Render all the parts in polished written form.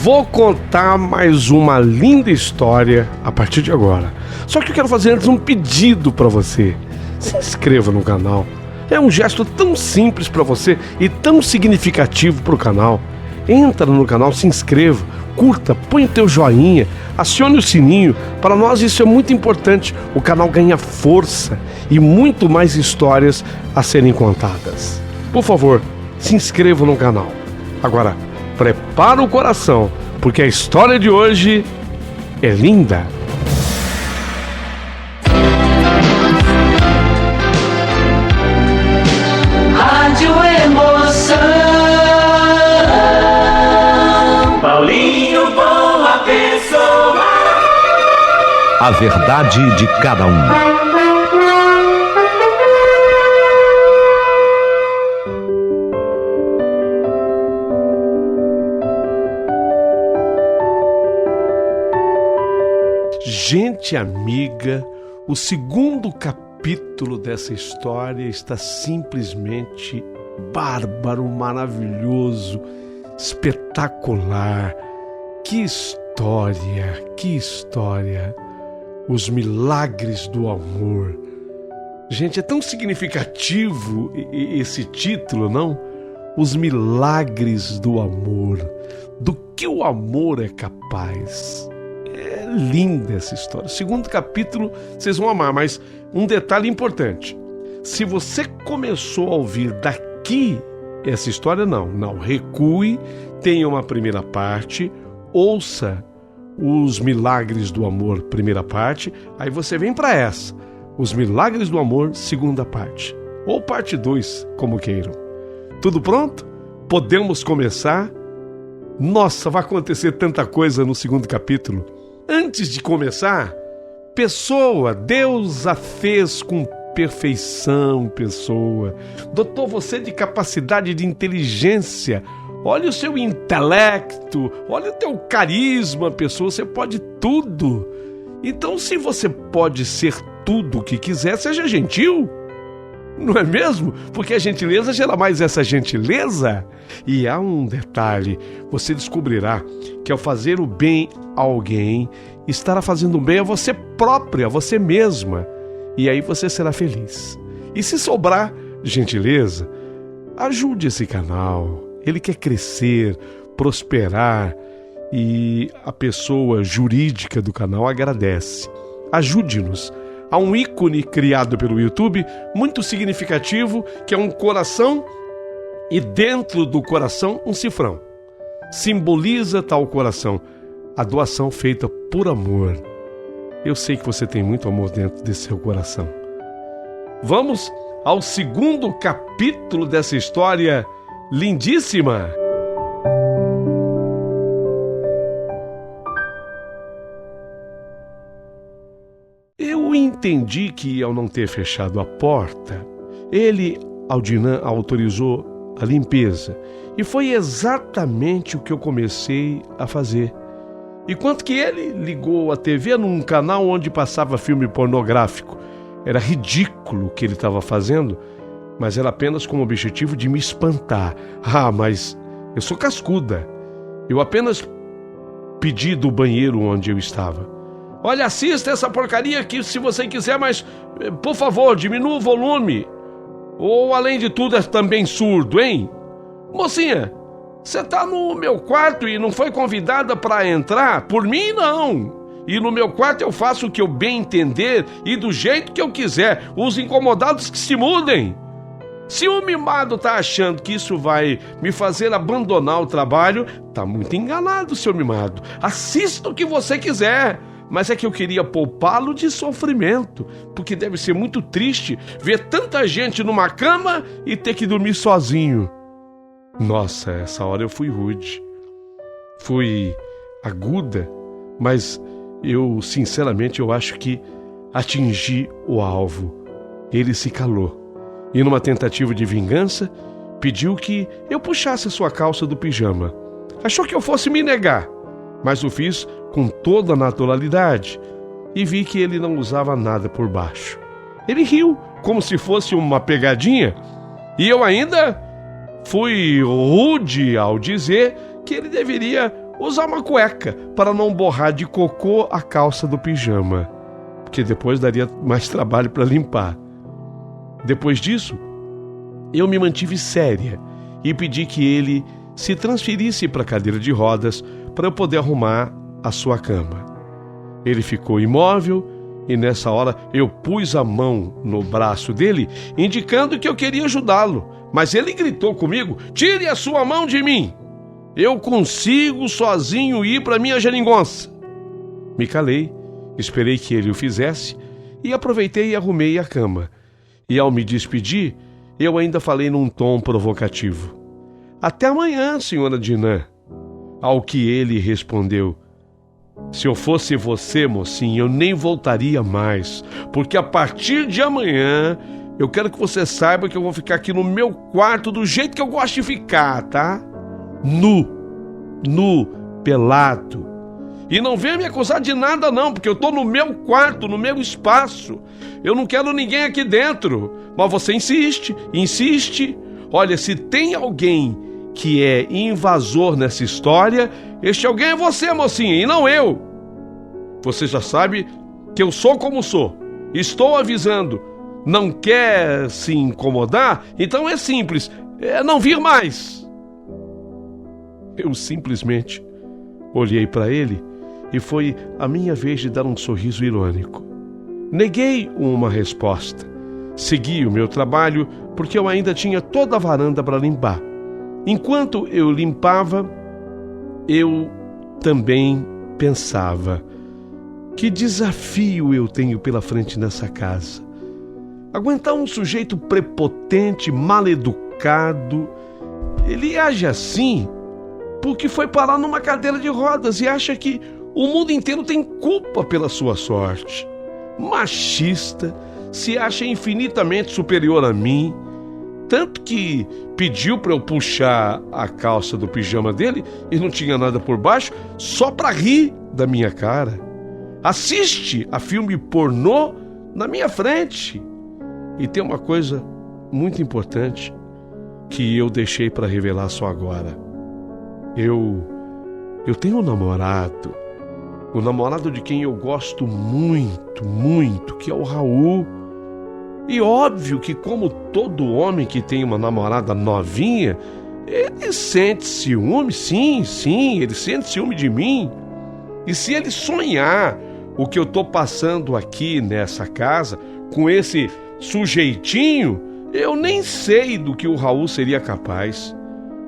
Vou contar mais uma linda história a partir de agora. Só que eu quero fazer antes um pedido para você. Se inscreva no canal. É um gesto tão simples para você e tão significativo para o canal. Entra no canal, se inscreva, curta, põe o teu joinha, acione o sininho. Para nós isso é muito importante. O canal ganha força e muito mais histórias a serem contadas. Por favor, se inscreva no canal. Agora, prepara o coração, porque a história de hoje é linda. Rádio Emoção. Paulinho Boa Pessoa. A verdade de cada um. Gente amiga, o segundo capítulo dessa história está simplesmente bárbaro, maravilhoso, espetacular. Que história, que história! Os milagres do amor. Gente, é tão significativo esse título, não? Os milagres do amor. Do que o amor é capaz. É linda essa história. O segundo capítulo vocês vão amar, mas um detalhe importante. Se você começou a ouvir daqui essa história, não. Recue, tenha uma primeira parte, ouça os milagres do amor, primeira parte, aí você vem para essa. Os milagres do amor, segunda parte. Ou parte 2, como queiram. Tudo pronto? Podemos começar? Nossa, vai acontecer tanta coisa no segundo capítulo. Antes de começar, pessoa, Deus a fez com perfeição, pessoa. Dotou você de capacidade de inteligência. Olha o seu intelecto, olha o teu carisma, pessoa, você pode tudo. Então, se você pode ser tudo o que quiser, seja gentil. Não é mesmo? Porque a gentileza gera mais essa gentileza. E há um detalhe, você descobrirá que ao fazer o bem a alguém, estará fazendo o bem a você própria, a você mesma. E aí você será feliz. E se sobrar gentileza, ajude esse canal. Ele quer crescer, prosperar e a pessoa jurídica do canal agradece. Ajude-nos. Há um ícone criado pelo YouTube, muito significativo, que é um coração e dentro do coração um cifrão. Simboliza tal coração, a doação feita por amor. Eu sei que você tem muito amor dentro desse seu coração. Vamos ao segundo capítulo dessa história lindíssima. Eu entendi que, ao não ter fechado a porta, Aldinã, autorizou a limpeza. E foi exatamente o que eu comecei a fazer. Enquanto que ele ligou a TV num canal onde passava filme pornográfico. Era ridículo o que ele estava fazendo, mas era apenas com o objetivo de me espantar. Ah, mas eu sou cascuda. Eu apenas pedi do banheiro onde eu estava: olha, assista essa porcaria aqui se você quiser, mas, por favor, diminua o volume. Ou, além de tudo, é também surdo, hein? Mocinha, você tá no meu quarto e não foi convidada para entrar? Por mim, não. E no meu quarto eu faço o que eu bem entender e do jeito que eu quiser. Os incomodados que se mudem. Se o mimado tá achando que isso vai me fazer abandonar o trabalho, tá muito enganado, seu mimado. Assista o que você quiser. Mas é que eu queria poupá-lo de sofrimento, porque deve ser muito triste ver tanta gente numa cama e ter que dormir sozinho. Nossa, essa hora eu fui rude. Fui aguda, mas eu, sinceramente, eu acho que atingi o alvo. Ele se calou e, numa tentativa de vingança, pediu que eu puxasse a sua calça do pijama. Achou que eu fosse me negar, mas o fiz com toda a naturalidade e vi que ele não usava nada por baixo. Ele riu, como se fosse uma pegadinha, e eu ainda fui rude ao dizer que ele deveria usar uma cueca para não borrar de cocô a calça do pijama, porque depois daria mais trabalho para limpar. Depois disso, eu me mantive séria e pedi que ele se transferisse para a cadeira de rodas para eu poder arrumar a sua cama. Ele ficou imóvel e nessa hora eu pus a mão no braço dele, indicando que eu queria ajudá-lo, mas ele gritou comigo: "Tire a sua mão de mim! Eu consigo sozinho ir para minha geringonça." Me calei, esperei que ele o fizesse e aproveitei e arrumei a cama. E ao me despedir, eu ainda falei num tom provocativo: "Até amanhã, senhora Dinah." Ao que ele respondeu: "Se eu fosse você, mocinha, eu nem voltaria mais, porque a partir de amanhã eu quero que você saiba que eu vou ficar aqui no meu quarto do jeito que eu gosto de ficar, tá? Nu, pelado. E não venha me acusar de nada não, porque eu tô no meu quarto, no meu espaço. Eu não quero ninguém aqui dentro." Mas você insiste. Olha, se tem alguém que é invasor nessa história, este alguém é você, mocinha, e não eu. Você já sabe que eu sou como sou. Estou avisando. Não quer se incomodar? Então é simples, é não vir mais. Eu simplesmente olhei para ele e foi a minha vez de dar um sorriso irônico. Neguei uma resposta. Segui o meu trabalho porque eu ainda tinha toda a varanda para limpar. Enquanto eu limpava, eu também pensava: que desafio eu tenho pela frente nessa casa. Aguentar um sujeito prepotente, mal-educado. Ele age assim porque foi parar numa cadeira de rodas e acha que o mundo inteiro tem culpa pela sua sorte. Machista, se acha infinitamente superior a mim, tanto que pediu para eu puxar a calça do pijama dele e não tinha nada por baixo, só para rir da minha cara. Assiste a filme pornô na minha frente. E tem uma coisa muito importante que eu deixei para revelar só agora. Eu tenho um namorado de quem eu gosto muito, muito, que é o Raul. E óbvio que, como todo homem que tem uma namorada novinha, ele sente ciúme, sim, ele sente ciúme de mim. E se ele sonhar o que eu tô passando aqui nessa casa, com esse sujeitinho, eu nem sei do que o Raul seria capaz.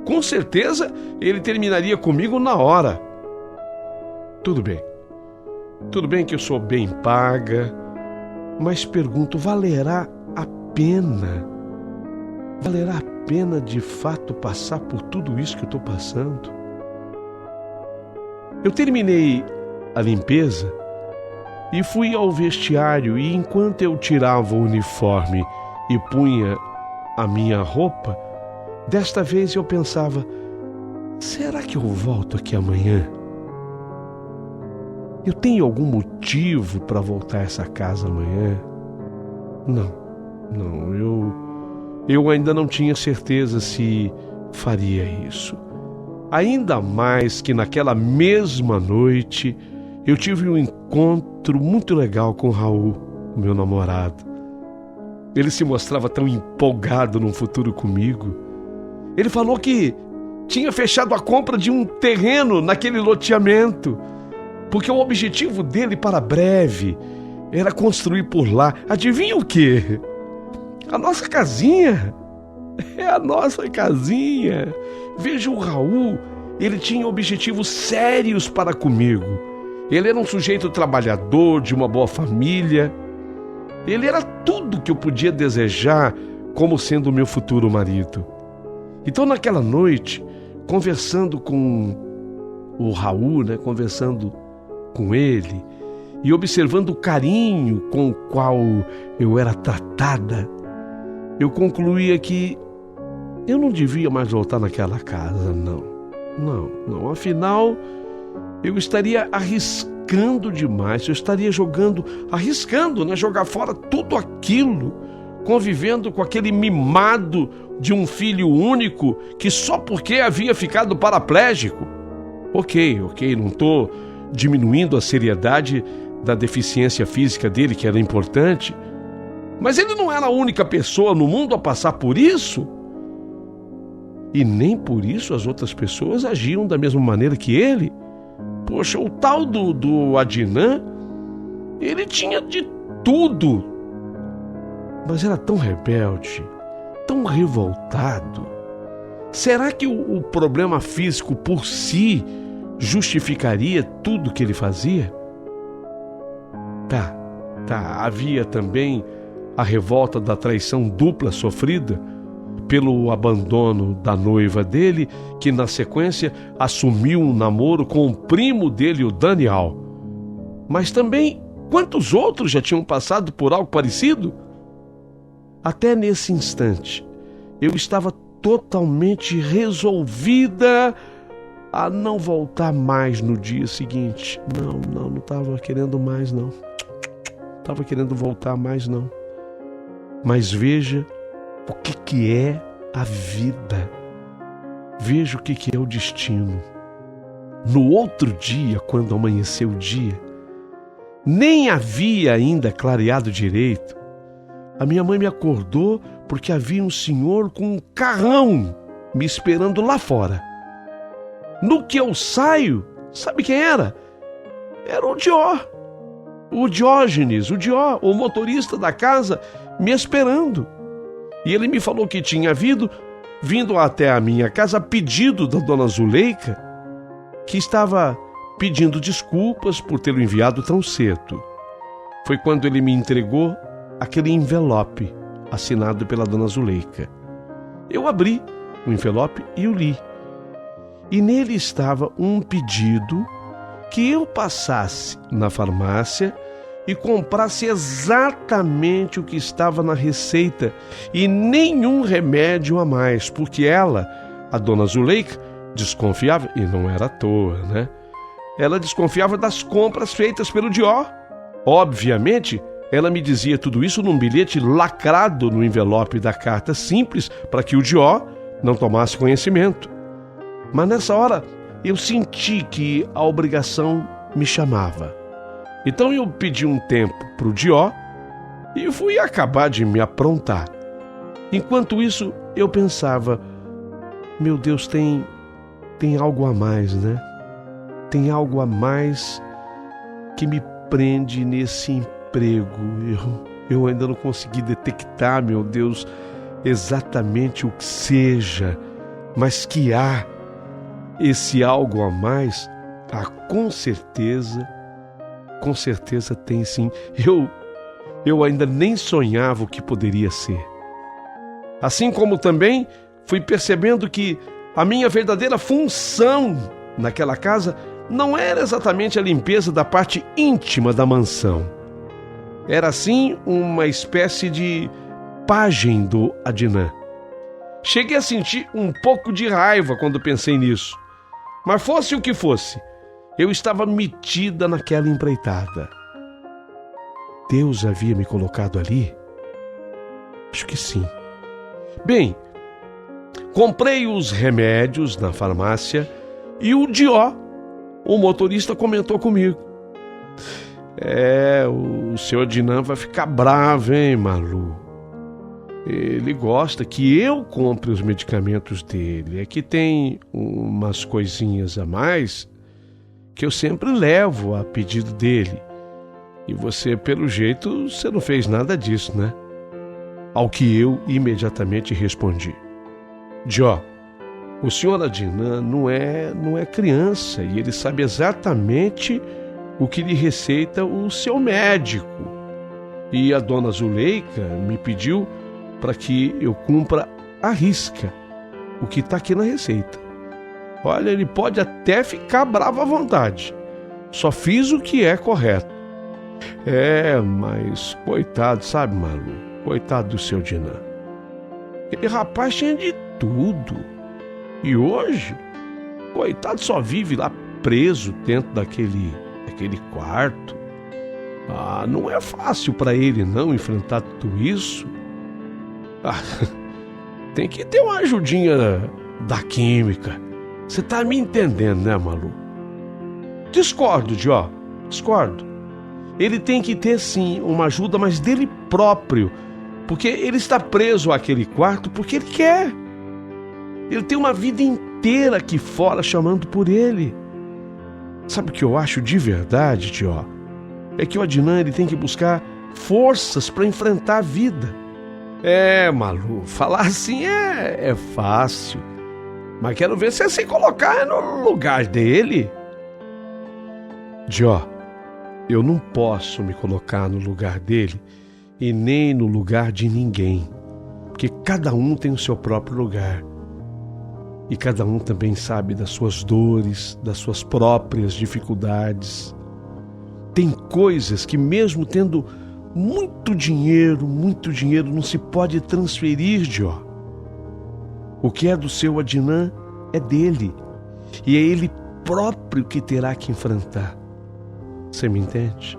Com certeza, ele terminaria comigo na hora. Tudo bem que eu sou bem paga, mas pergunto, valerá a pena? Valerá a pena de fato passar por tudo isso que eu estou passando? Eu terminei a limpeza e fui ao vestiário, e enquanto eu tirava o uniforme e punha a minha roupa, desta vez eu pensava: será que eu volto aqui amanhã? Eu tenho algum motivo para voltar a essa casa amanhã? Não, eu ainda não tinha certeza se faria isso. Ainda mais que naquela mesma noite eu tive um encontro muito legal com o Raul, o meu namorado. Ele se mostrava tão empolgado num futuro comigo. Ele falou que tinha fechado a compra de um terreno naquele loteamento, porque o objetivo dele para breve era construir por lá. Adivinha o quê? A nossa casinha. É a nossa casinha. Veja o Raul, ele tinha objetivos sérios para comigo. Ele era um sujeito trabalhador, de uma boa família. Ele era tudo que eu podia desejar como sendo o meu futuro marido. Então, naquela noite, conversando com o Raul, conversando com ele e observando o carinho com o qual eu era tratada, eu concluía que eu não devia mais voltar naquela casa, não. Afinal, eu estaria arriscando demais, eu estaria arriscando, jogar fora tudo aquilo, convivendo com aquele mimado de um filho único que só porque havia ficado paraplégico Ok, não estou diminuindo a seriedade da deficiência física dele, que era importante, mas ele não era a única pessoa no mundo a passar por isso. E nem por isso as outras pessoas agiam da mesma maneira que ele. Poxa, o tal do Adnan, ele tinha de tudo, mas era tão rebelde, tão revoltado. Será que o problema físico por si justificaria tudo que ele fazia? Tá. Havia também a revolta da traição dupla sofrida pelo abandono da noiva dele, que na sequência assumiu um namoro com o primo dele, o Daniel. Mas também, quantos outros já tinham passado por algo parecido? Até nesse instante, eu estava totalmente resolvida a não voltar mais no dia seguinte. Não estava querendo mais, não. Estava querendo voltar mais, não. Mas veja o que é a vida. Veja o que é o destino. No outro dia, quando amanheceu o dia, nem havia ainda clareado direito, a minha mãe me acordou porque havia um senhor com um carrão me esperando lá fora. No que eu saio, sabe quem era? Era o Diógenes, o motorista da casa, me esperando. E ele me falou que tinha vindo até a minha casa a pedido da dona Zuleika, que estava pedindo desculpas por tê-lo enviado tão cedo. Foi quando ele me entregou aquele envelope assinado pela dona Zuleika. Eu abri o envelope e o li. E nele estava um pedido que eu passasse na farmácia e comprasse exatamente o que estava na receita e nenhum remédio a mais, porque ela, a dona Zuleika, desconfiava, e não era à toa, né? Ela desconfiava das compras feitas pelo Dió. Obviamente, ela me dizia tudo isso num bilhete lacrado no envelope da carta simples para que o Dió não tomasse conhecimento. Mas nessa hora eu senti que a obrigação me chamava. Então eu pedi um tempo para o Dió e fui acabar de me aprontar. Enquanto isso eu pensava, meu Deus, tem algo a mais, né? Tem algo a mais que me prende nesse emprego. Eu ainda não consegui detectar, meu Deus, exatamente o que seja, mas que há esse algo a mais, com certeza tem sim. Eu ainda nem sonhava o que poderia ser. Assim como também fui percebendo que a minha verdadeira função naquela casa não era exatamente a limpeza da parte íntima da mansão. Era sim uma espécie de pajem do Adnan. Cheguei a sentir um pouco de raiva quando pensei nisso. Mas fosse o que fosse, eu estava metida naquela empreitada. Deus havia me colocado ali? Acho que sim. Bem, comprei os remédios na farmácia e o Dió, o motorista, comentou comigo. O senhor Adnan vai ficar bravo, hein, Malu? Ele gosta que eu compre os medicamentos dele. É que tem umas coisinhas a mais que eu sempre levo a pedido dele. E você, pelo jeito, você não fez nada disso, né? Ao que eu imediatamente respondi. Dió, o senhor Adnan não é criança e ele sabe exatamente o que lhe receita o seu médico. E a dona Zuleika me pediu para que eu cumpra à risca o que está aqui na receita. Olha, ele pode até ficar bravo à vontade. Só fiz o que é correto. Mas coitado, sabe, Malu? Coitado do seu Adnan. Aquele rapaz tinha de tudo. E hoje, coitado, só vive lá preso dentro daquele quarto. Não é fácil para ele não enfrentar tudo isso. Tem que ter uma ajudinha da química. Você tá me entendendo, né, Malu? Discordo, Dió, discordo. Ele tem que ter, sim, uma ajuda, mas dele próprio, porque ele está preso àquele quarto porque ele quer. Ele tem uma vida inteira aqui fora chamando por ele. Sabe o que eu acho de verdade, Dió? É que o Adnan, ele tem que buscar forças para enfrentar a vida. Malu, falar assim é fácil, mas quero ver você se colocar no lugar dele. Dió, eu não posso me colocar no lugar dele e nem no lugar de ninguém, porque cada um tem o seu próprio lugar. E cada um também sabe das suas dores, das suas próprias dificuldades. Tem coisas que mesmo tendo muito dinheiro, não se pode transferir, Dió. O que é do seu Adnan é dele, e é ele próprio que terá que enfrentar. Você me entende?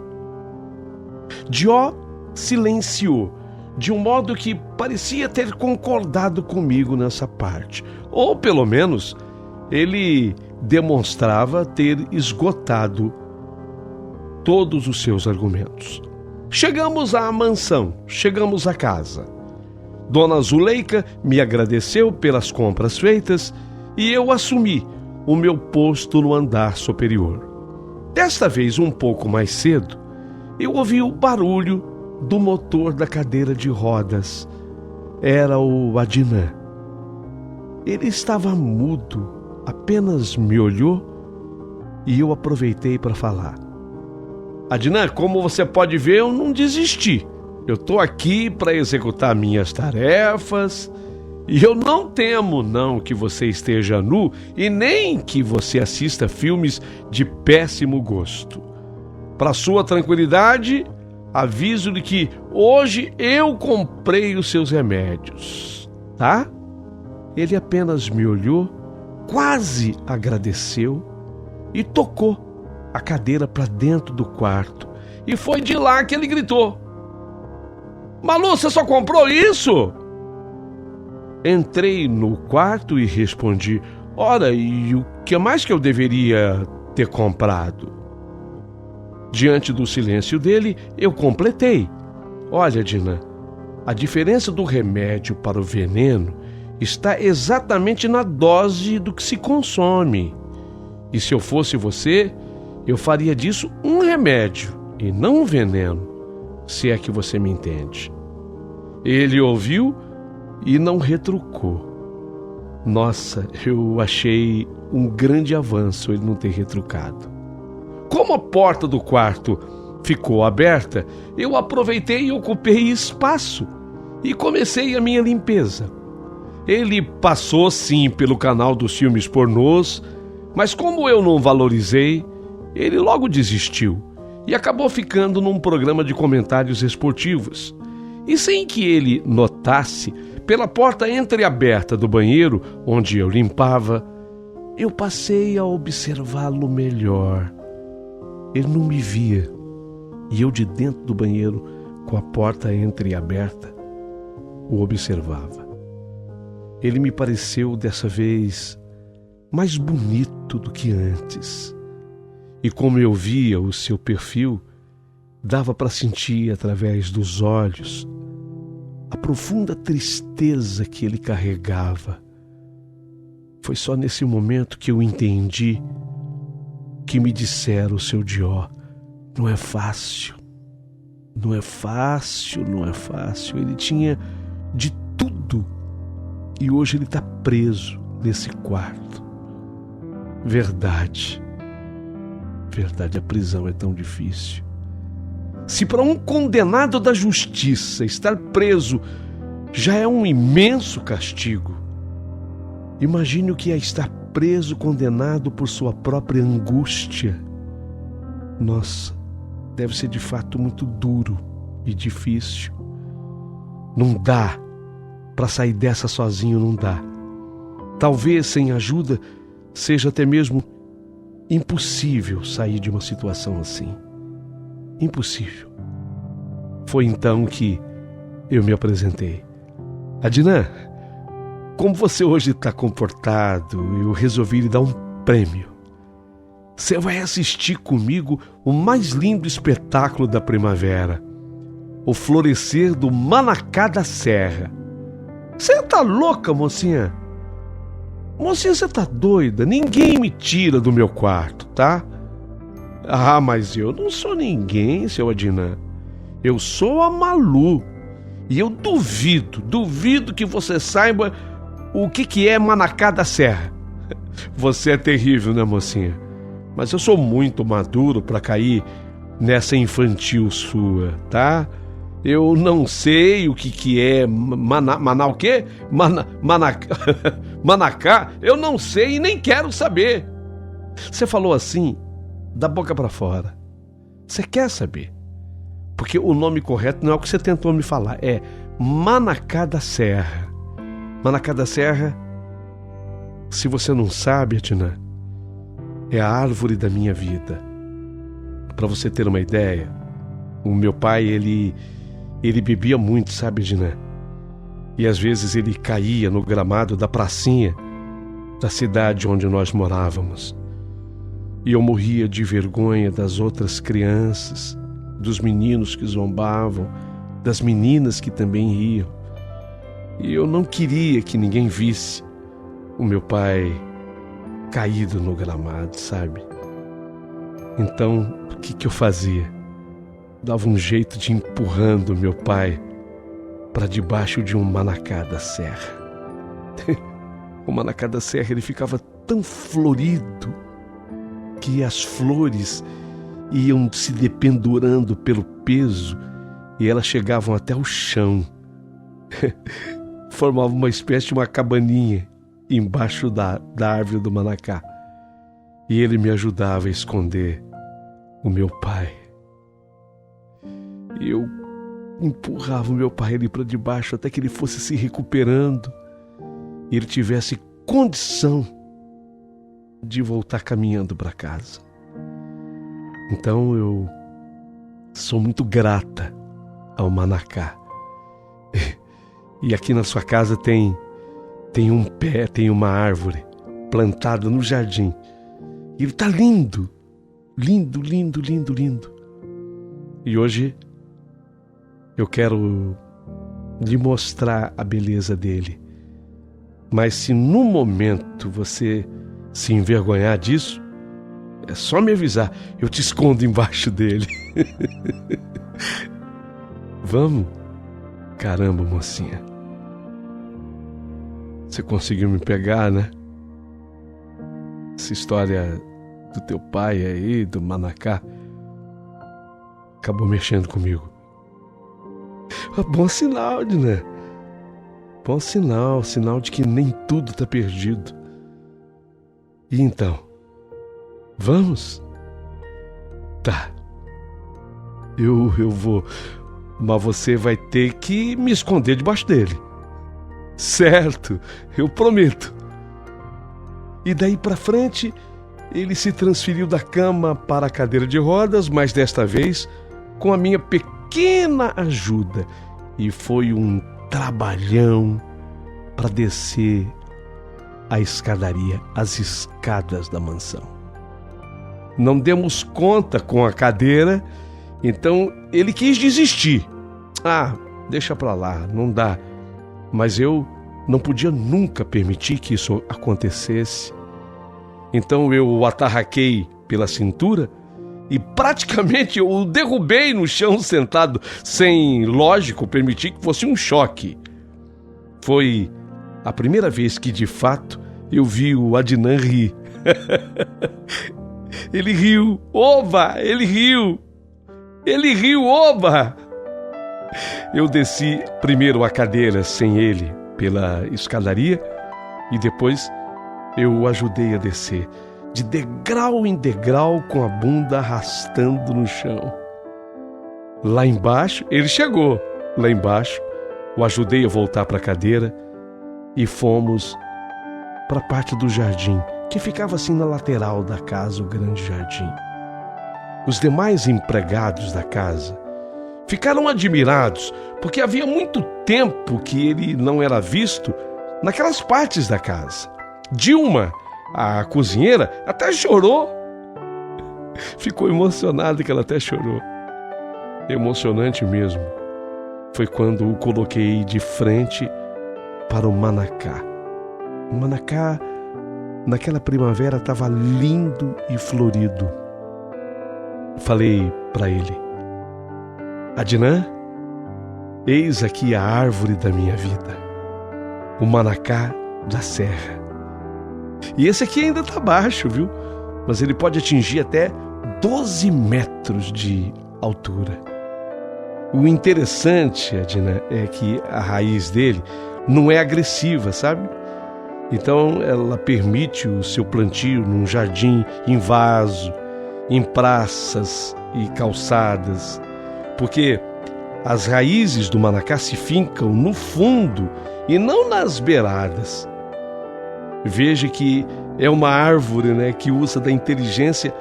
Dió silenciou, de um modo que parecia ter concordado comigo nessa parte. Ou, pelo menos, ele demonstrava ter esgotado todos os seus argumentos. Chegamos à mansão, chegamos à casa. Dona Zuleika me agradeceu pelas compras feitas e eu assumi o meu posto no andar superior. Desta vez, um pouco mais cedo, eu ouvi o barulho do motor da cadeira de rodas. Era o Adnan. Ele estava mudo, apenas me olhou e eu aproveitei para falar. Adnan, como você pode ver, eu não desisti. Eu estou aqui para executar minhas tarefas e eu não temo não que você esteja nu e nem que você assista filmes de péssimo gosto. Para sua tranquilidade, aviso-lhe que hoje eu comprei os seus remédios, tá? Ele apenas me olhou, quase agradeceu e tocou a cadeira para dentro do quarto. E foi de lá que ele gritou: Malu, você só comprou isso? Entrei no quarto e respondi: ora, e o que mais que eu deveria ter comprado? Diante do silêncio dele, eu completei: olha, Dina, a diferença do remédio para o veneno está exatamente na dose do que se consome. E se eu fosse você, eu faria disso um remédio e não um veneno, se é que você me entende. Ele ouviu e não retrucou. Nossa, eu achei um grande avanço ele não ter retrucado. Como a porta do quarto ficou aberta, eu aproveitei e ocupei espaço e comecei a minha limpeza. Ele passou sim pelo canal dos filmes pornôs, mas como eu não valorizei, ele logo desistiu e acabou ficando num programa de comentários esportivos. E sem que ele notasse, pela porta entreaberta do banheiro, onde eu limpava, eu passei a observá-lo melhor. Ele não me via, e eu de dentro do banheiro, com a porta entreaberta, o observava. Ele me pareceu, dessa vez, mais bonito do que antes. E como eu via o seu perfil, dava para sentir, através dos olhos, a profunda tristeza que ele carregava. Foi só nesse momento que eu entendi que me disseram: seu Dió, não é fácil, não é fácil, não é fácil. Ele tinha de tudo e hoje ele está preso nesse quarto. Verdade, a prisão é tão difícil. Se para um condenado da justiça estar preso já é um imenso castigo, imagine o que é estar preso, condenado por sua própria angústia. Nossa, deve ser de fato muito duro e difícil. Não dá para sair dessa sozinho, não dá. Talvez sem ajuda seja até mesmo impossível sair de uma situação assim. Impossível. Foi então que eu me apresentei. Adnan, como você hoje está comportado, eu resolvi lhe dar um prêmio. você vai assistir comigo o mais lindo espetáculo da primavera, o florescer do Manacá da Serra. Você tá louca, mocinha? Mocinha, você tá doida? Ninguém me tira do meu quarto, tá? Ah, mas eu não sou ninguém, seu Adnan. Eu sou a Malu. E eu duvido que você saiba o que é Manacá da Serra. Você é terrível, né, mocinha? Mas eu sou muito maduro pra cair nessa infantil sua, tá? Eu não sei o que é Maná o quê? Manacá? Eu não sei e nem quero saber. Você falou assim, da boca pra fora. Você quer saber? Porque o nome correto não é o que você tentou me falar. É Manacá da Serra. Manacá da Serra, se você não sabe, Adnan, é a árvore da minha vida. Para você ter uma ideia, o meu pai, ele bebia muito, sabe, Adnan? E às vezes ele caía no gramado da pracinha da cidade onde nós morávamos. E eu morria de vergonha das outras crianças, dos meninos que zombavam, das meninas que também riam. E eu não queria que ninguém visse o meu pai caído no gramado, sabe? Então, o que eu fazia? Dava um jeito de ir empurrando meu pai para debaixo de um manacá da serra. O manacá da serra, ele ficava tão florido que as flores iam se dependurando pelo peso e elas chegavam até o chão. Formava uma espécie de uma cabaninha embaixo da árvore do manacá. E ele me ajudava a esconder o meu pai. E eu empurrava o meu pai ali para debaixo até que ele fosse se recuperando e ele tivesse condição de voltar caminhando para casa. Então eu sou muito grata ao manacá. E aqui na sua casa tem um pé, tem uma árvore plantada no jardim. E ele está lindo, lindo, lindo, lindo, lindo. E hoje eu quero lhe mostrar a beleza dele. Mas se no momento você se envergonhar disso, é só me avisar, eu te escondo embaixo dele. Vamos? Caramba, mocinha. Você conseguiu me pegar, né? Essa história do teu pai aí, do manacá, acabou mexendo comigo. Bom sinal, né? Bom sinal, sinal de que nem tudo tá perdido. E então, vamos? Tá. Eu vou, mas você vai ter que me esconder debaixo dele. Certo, eu prometo. E daí pra frente, ele se transferiu da cama para a cadeira de rodas, mas desta vez com a minha pequena ajuda. E foi um trabalhão para descer a escadaria, as escadas da mansão. Não demos conta com a cadeira, então ele quis desistir. Ah, deixa pra lá, não dá. Mas eu não podia nunca permitir que isso acontecesse. Então eu o atarraquei pela cintura e praticamente eu o derrubei no chão sentado, sem, lógico, permitir que fosse um choque. Foi a primeira vez que, de fato, eu vi o Adnan rir. Ele riu, oba! Ele riu! Ele riu, oba! Eu desci primeiro a cadeira sem ele pela escadaria e depois eu o ajudei a descer, de degrau em degrau, com a bunda arrastando no chão. Lá embaixo, ele chegou. Lá embaixo, o ajudei a voltar para a cadeira e fomos para a parte do jardim, que ficava assim na lateral da casa, o grande jardim. Os demais empregados da casa ficaram admirados, porque havia muito tempo que ele não era visto naquelas partes da casa. Dilma, a cozinheira, até chorou ficou emocionada que ela até chorou. Emocionante mesmo foi quando o coloquei de frente para o manacá. O manacá, naquela primavera, estava lindo e florido. Falei para ele: Adnan, eis aqui a árvore da minha vida, o manacá da serra. E esse aqui ainda está baixo, viu? Mas ele pode atingir até 12 metros de altura. O interessante, Adnan, é que a raiz dele não é agressiva, sabe? Então ela permite o seu plantio num jardim, em vaso, em praças e calçadas, porque as raízes do manacá se fincam no fundo e não nas beiradas. Veja que é uma árvore, né, que usa da inteligência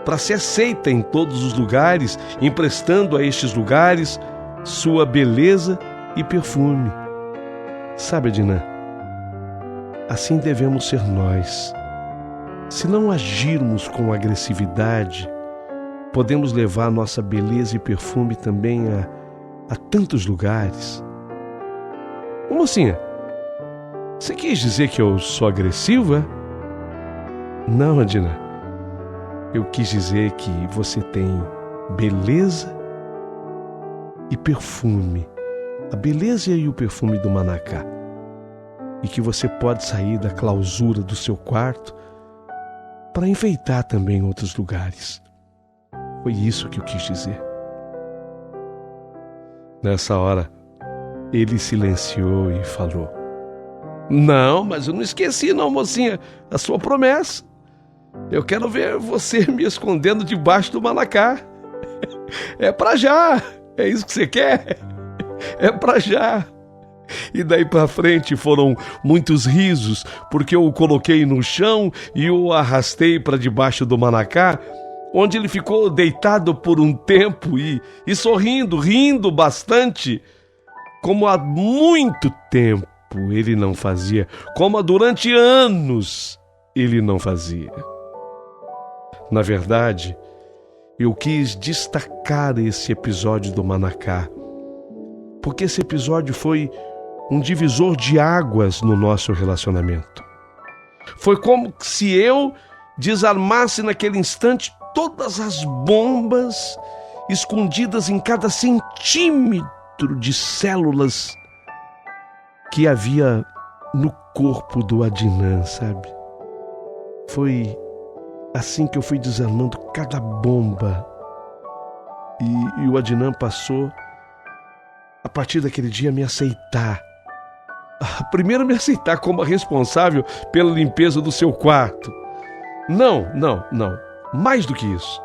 para ser aceita em todos os lugares, emprestando a estes lugares sua beleza e perfume. Sabe, Adnan, assim devemos ser nós. Se não agirmos com agressividade, podemos levar nossa beleza e perfume também a tantos lugares. Ô, mocinha, você quis dizer que eu sou agressiva? Não, Adnan. Eu quis dizer que você tem beleza e perfume. A beleza e o perfume do manacá. E que você pode sair da clausura do seu quarto para enfeitar também outros lugares. Foi isso que eu quis dizer. Nessa hora, ele silenciou e falou: Não, mas eu não esqueci não, mocinha, a sua promessa. Eu quero ver você me escondendo debaixo do manacá. É pra já. É isso que você quer? É pra já. E daí pra frente foram muitos risos, porque eu o coloquei no chão e o arrastei para debaixo do manacá, onde ele ficou deitado por um tempo e sorrindo, rindo bastante, como há muito tempo ele não fazia, como há durante anos ele não fazia. Na verdade, eu quis destacar esse episódio do manacá, porque esse episódio foi um divisor de águas no nosso relacionamento. Foi como se eu desarmasse naquele instante todas as bombas escondidas em cada centímetro de células que havia no corpo do Adnan, sabe? Foi assim que eu fui desarmando cada bomba. E o Adnan passou, a partir daquele dia, a me aceitar. Primeiro me aceitar como a responsável pela limpeza do seu quarto. Não. Mais do que isso.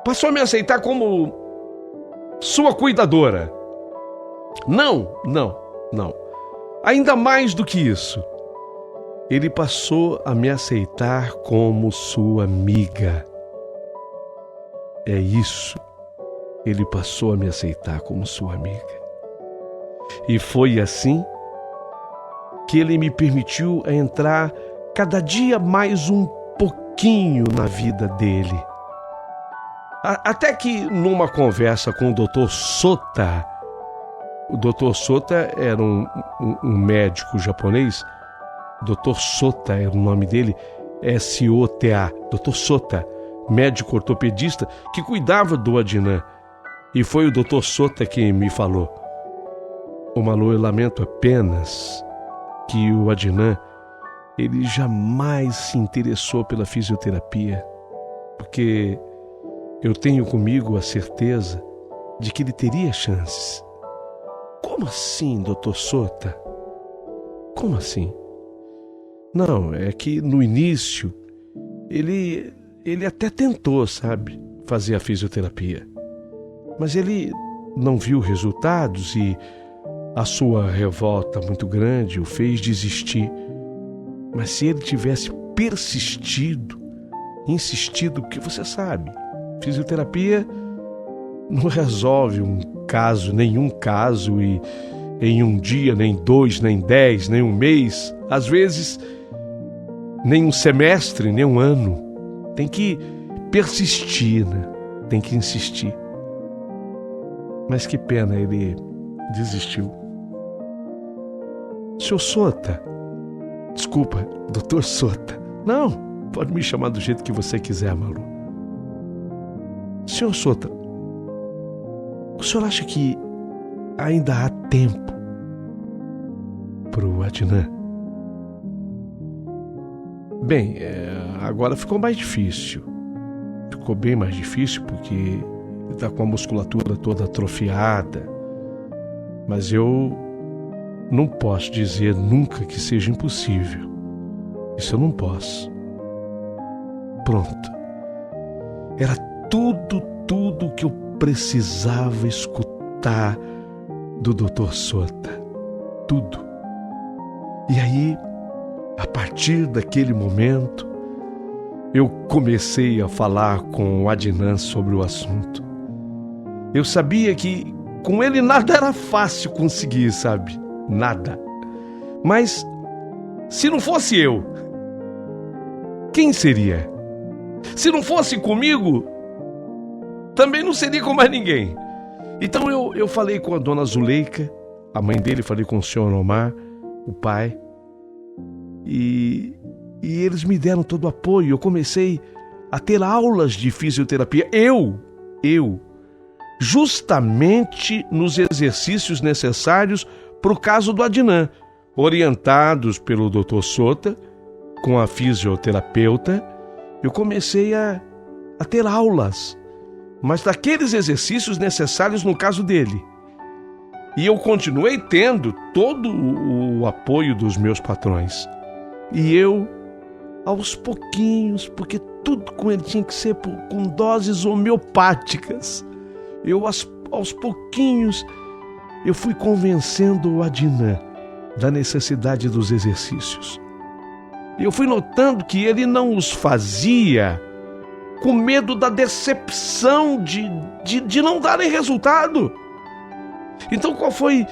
Passou a me aceitar como sua cuidadora. Não. Ainda mais do que isso. Ele passou a me aceitar como sua amiga. É isso. Ele passou a me aceitar como sua amiga. E foi assim que ele me permitiu entrar cada dia mais um pouquinho na vida dele. Até que numa conversa com o Dr. Sota, o Dr. Sota era um médico japonês. Dr. Sota era o nome dele, S-O-T-A, Dr. Sota, médico ortopedista que cuidava do Adnan. E foi o Dr. Sota que me falou: Ô Malu, eu lamento apenas que o Adnan, ele jamais se interessou pela fisioterapia, porque eu tenho comigo a certeza de que ele teria chances. Como assim, Dr. Sota? Como assim? Não, é que no início ele até tentou, sabe, fazer a fisioterapia. Mas ele não viu resultados e a sua revolta muito grande o fez desistir. Mas se ele tivesse persistido, insistido, porque você sabe, fisioterapia não resolve nenhum caso, e em um dia, nem 2, nem 10, nem um mês, às vezes nem um semestre, nem um ano. Tem que persistir, né? Tem que insistir. Mas que pena, ele desistiu. Senhor Sota, desculpa, Dr. Sota. Não, pode me chamar do jeito que você quiser, Malu. Senhor Sota, o senhor acha que ainda há tempo pro Adnan? Bem, agora ficou mais difícil. Ficou bem mais difícil porque ele está com a musculatura toda atrofiada. Mas eu não posso dizer nunca que seja impossível. Isso eu não posso. Pronto. Era tudo que eu precisava escutar do Dr. Sota. Tudo. E aí, a partir daquele momento, eu comecei a falar com o Adnan sobre o assunto. Eu sabia que com ele nada era fácil conseguir, sabe? Nada. Mas, se não fosse eu, quem seria? Se não fosse comigo, também não seria com mais ninguém. Então eu falei com a dona Zuleika, a mãe dele, falei com o senhor Omar, o pai, e eles me deram todo o apoio. Eu comecei a ter aulas de fisioterapia. Eu, justamente nos exercícios necessários para o caso do Adnan, orientados pelo Dr. Sota, com a fisioterapeuta, eu comecei a ter aulas, mas daqueles exercícios necessários no caso dele. E eu continuei tendo todo o apoio dos meus patrões. E eu, aos pouquinhos, porque tudo com ele tinha que ser com doses homeopáticas, eu aos pouquinhos eu fui convencendo o Adnan da necessidade dos exercícios. Eu fui notando que ele não os fazia com medo da decepção de não darem resultado. Então, qual foi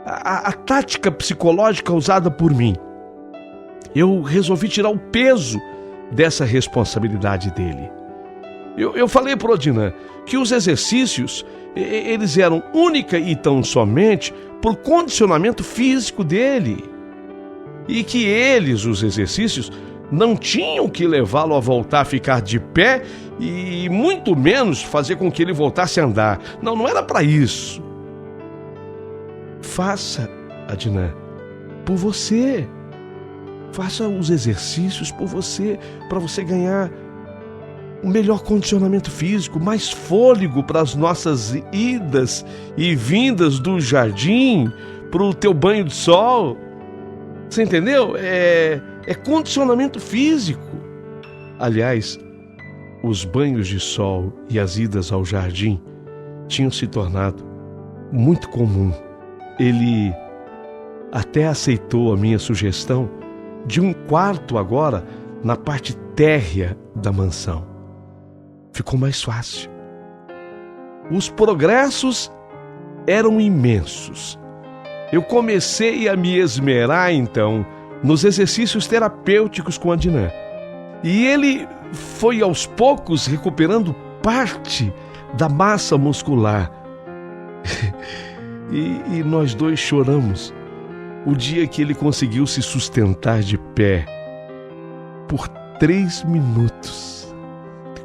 a tática psicológica usada por mim? Eu resolvi tirar o peso dessa responsabilidade dele. Eu falei para o Adnan que os exercícios, eles eram única e tão somente por condicionamento físico dele. E que eles, os exercícios, não tinham que levá-lo a voltar a ficar de pé e muito menos fazer com que ele voltasse a andar. Não era para isso. Faça, Adnan, por você. Faça os exercícios por você, para você ganhar um melhor condicionamento físico, mais fôlego para as nossas idas e vindas do jardim, para o teu banho de sol. Você entendeu? É condicionamento físico. Aliás, os banhos de sol e as idas ao jardim tinham se tornado muito comum. Ele até aceitou a minha sugestão de um quarto agora na parte térrea da mansão. Ficou mais fácil. Os progressos eram imensos. Eu comecei a me esmerar, então, nos exercícios terapêuticos com o Adnan. E ele foi, aos poucos, recuperando parte da massa muscular. E nós dois choramos o dia que ele conseguiu se sustentar de pé por 3 minutos.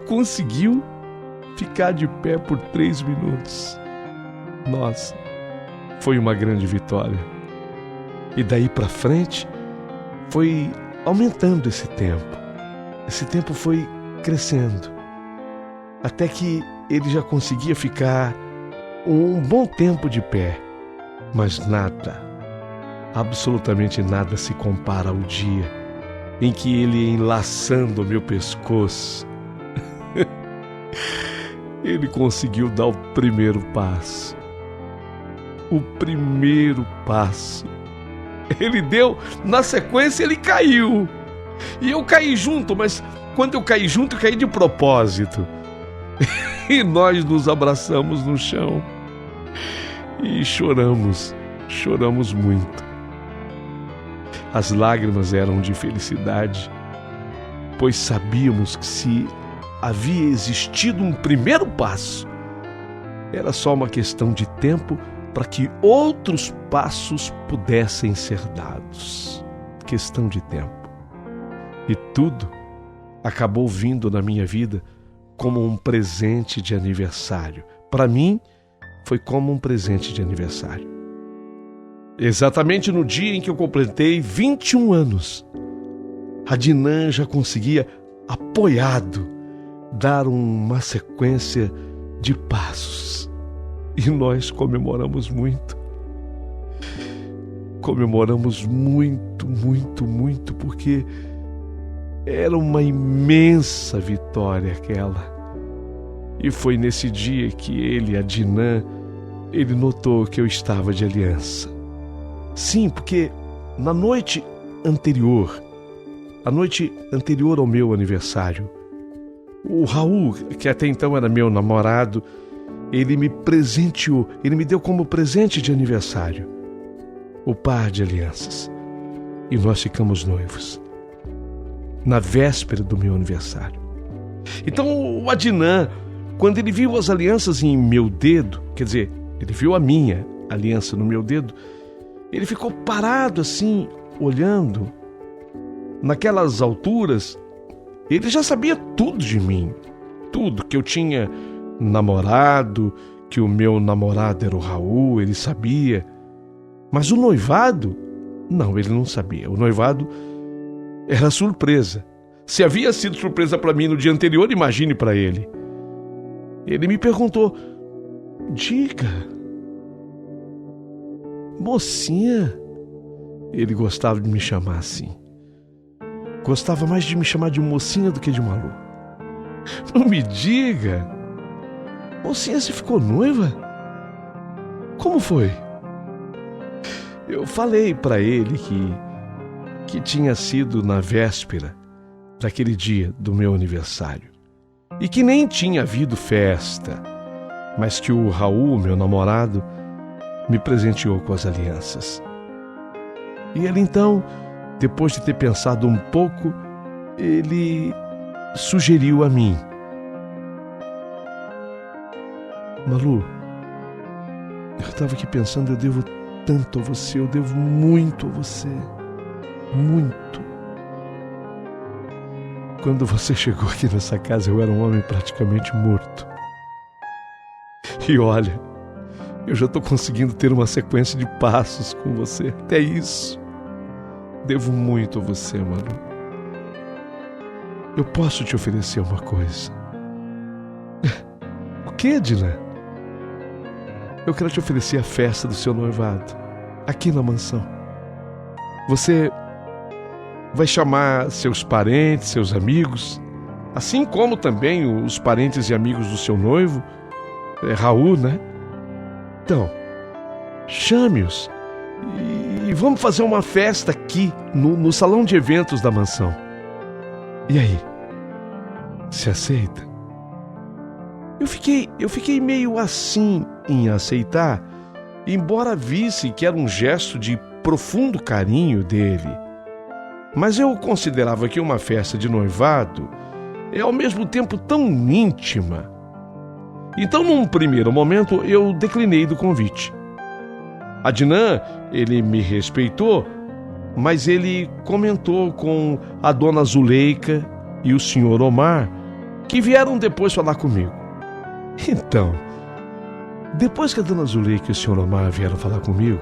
Conseguiu ficar de pé por 3 minutos. Nossa, foi uma grande vitória. E daí para frente foi aumentando esse tempo. Esse tempo foi crescendo, até que ele já conseguia ficar um bom tempo de pé. Mas nada, absolutamente nada se compara ao dia em que ele, enlaçando o meu pescoço, ele conseguiu dar o primeiro passo. O primeiro passo. Ele deu, na sequência ele caiu. E eu caí junto, mas quando eu caí junto, eu caí de propósito. E nós nos abraçamos no chão. E choramos muito. As lágrimas eram de felicidade, pois sabíamos que se havia existido um primeiro passo. Era só uma questão de tempo para que outros passos pudessem ser dados. Questão de tempo. E tudo acabou vindo na minha vida como um presente de aniversário. Para mim, foi como um presente de aniversário. Exatamente no dia em que eu completei 21 anos, Adnan já conseguia, apoiado, dar uma sequência de passos. E nós comemoramos muito. Comemoramos muito, muito, muito, porque era uma imensa vitória aquela. E foi nesse dia que ele, Adnan, ele notou que eu estava de aliança. Sim, porque na noite anterior ao meu aniversário, o Raul, que até então era meu namorado, ele me presenteou, ele me deu como presente de aniversário o par de alianças. E nós ficamos noivos na véspera do meu aniversário. Então o Adnan, quando ele viu as alianças em meu dedo, quer dizer, ele viu a minha aliança no meu dedo, ele ficou parado assim, olhando. Naquelas alturas, ele já sabia tudo de mim. Tudo, que eu tinha namorado, que o meu namorado era o Raul, ele sabia. Mas o noivado, não, ele não sabia. O noivado era surpresa. Se havia sido surpresa para mim no dia anterior, imagine para ele. Ele me perguntou: diga, mocinha. Ele gostava de me chamar assim. Gostava mais de me chamar de mocinha do que de Malu. Não me diga. Mocinha, você ficou noiva? Como foi? Eu falei para ele que tinha sido na véspera daquele dia do meu aniversário e que nem tinha havido festa, mas que o Raul, meu namorado, me presenteou com as alianças. E ele então, depois de ter pensado um pouco, ele sugeriu a mim: Malu, eu estava aqui pensando, eu devo tanto a você, eu devo muito a você, muito. Quando você chegou aqui nessa casa, eu era um homem praticamente morto. E olha, eu já estou conseguindo ter uma sequência de passos com você. Até isso. Devo muito a você, Malu. Eu posso te oferecer uma coisa. O que, Adnan? Eu quero te oferecer a festa do seu noivado, aqui na mansão. Você vai chamar seus parentes, seus amigos, assim como também os parentes e amigos do seu noivo, Raul, né? Então, chame-os e vamos fazer uma festa aqui no salão de eventos da mansão. E aí, se aceita? Eu fiquei meio assim em aceitar, embora visse que era um gesto de profundo carinho dele. Mas eu considerava que uma festa de noivado é ao mesmo tempo tão íntima. Então, num primeiro momento, eu declinei do convite. Adnan, ele me respeitou, mas ele comentou com a dona Zuleika e o senhor Omar, que vieram depois falar comigo. Então, depois que a dona Zuleika e o senhor Omar vieram falar comigo,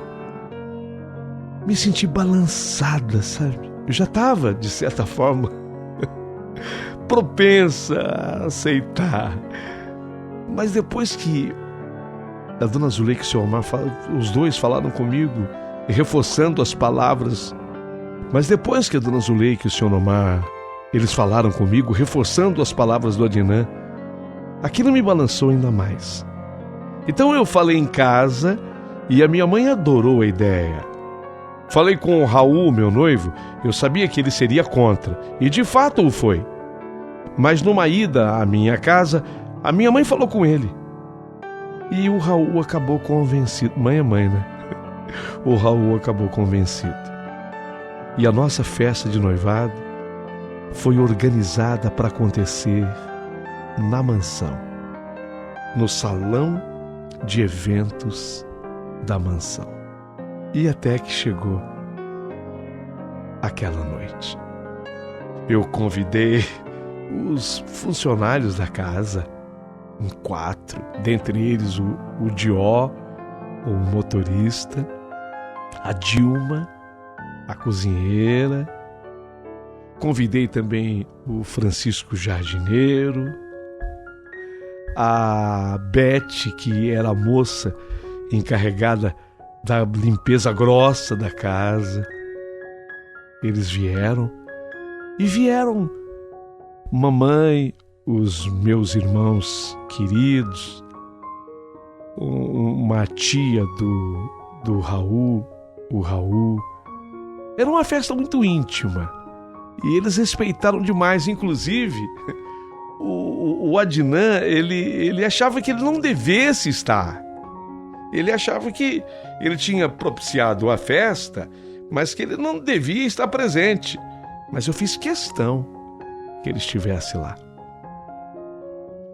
me senti balançada, sabe? Eu já estava, de certa forma, propensa a aceitar. Mas depois que a dona Zuleika e o senhor Omar, os dois falaram comigo, reforçando as palavras, mas depois que a dona Zuleika e o senhor Omar, eles falaram comigo, reforçando as palavras do Adnan, aquilo me balançou ainda mais. Então eu falei em casa e a minha mãe adorou a ideia. Falei com o Raul, meu noivo, eu sabia que ele seria contra, e de fato o foi. Mas numa ida à minha casa, a minha mãe falou com ele. E o Raul acabou convencido. Mãe é mãe, né? O Raul acabou convencido. E a nossa festa de noivado foi organizada para acontecer na mansão, no salão de eventos da mansão. E até que chegou aquela noite. Eu convidei os funcionários da casa, em 4, dentre eles o Dió, o motorista, a Dilma, a cozinheira. Convidei também o Francisco Jardineiro, a Beth, que era a moça encarregada da limpeza grossa da casa. Eles vieram mamãe, os meus irmãos queridos, uma tia do Raul, o Raul. Era uma festa muito íntima e eles respeitaram demais. Inclusive, o Adnan, ele achava que ele não devesse estar. Ele achava que ele tinha propiciado a festa, mas que ele não devia estar presente. Mas eu fiz questão que ele estivesse lá.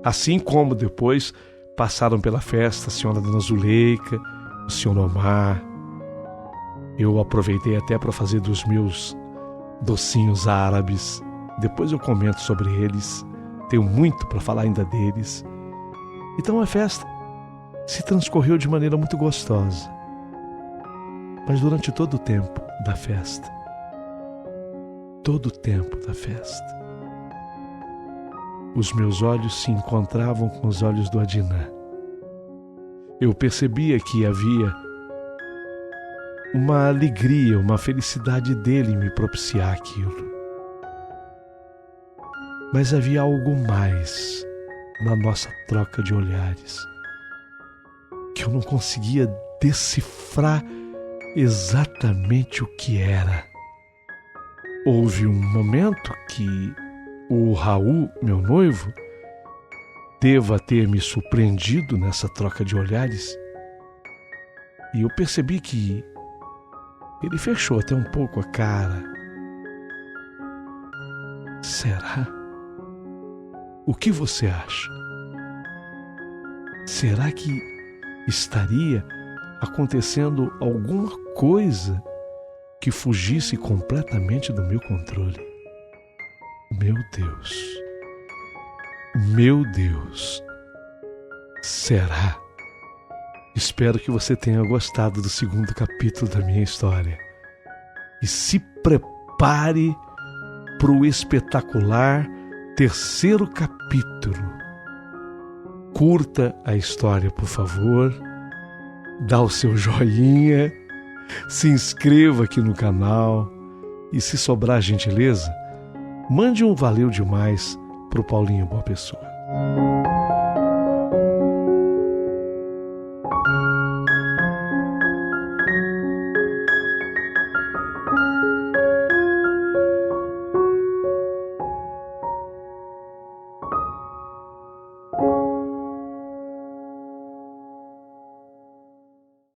Assim como depois passaram pela festa a senhora Dona Zuleika, o senhor Omar. Eu aproveitei até para fazer dos meus docinhos árabes. Depois eu comento sobre eles. Tenho muito para falar ainda deles. Então a festa se transcorreu de maneira muito gostosa. Mas durante todo o tempo da festa, os meus olhos se encontravam com os olhos do Adnan. Eu percebia que havia uma alegria, uma felicidade dele em me propiciar aquilo. Mas havia algo mais na nossa troca de olhares que eu não conseguia decifrar exatamente o que era. Houve um momento que o Raul, meu noivo, deva ter me surpreendido nessa troca de olhares, e eu percebi que ele fechou até um pouco a cara. Será? O que você acha? Será que estaria acontecendo alguma coisa que fugisse completamente do meu controle? Meu Deus, será? Espero que você tenha gostado do 2º capítulo da minha história e se prepare para o espetacular 3º capítulo. Curta a história, por favor, dá o seu joinha, se inscreva aqui no canal e, se sobrar gentileza, mande um valeu demais pro Paulinho Boa Pessoa.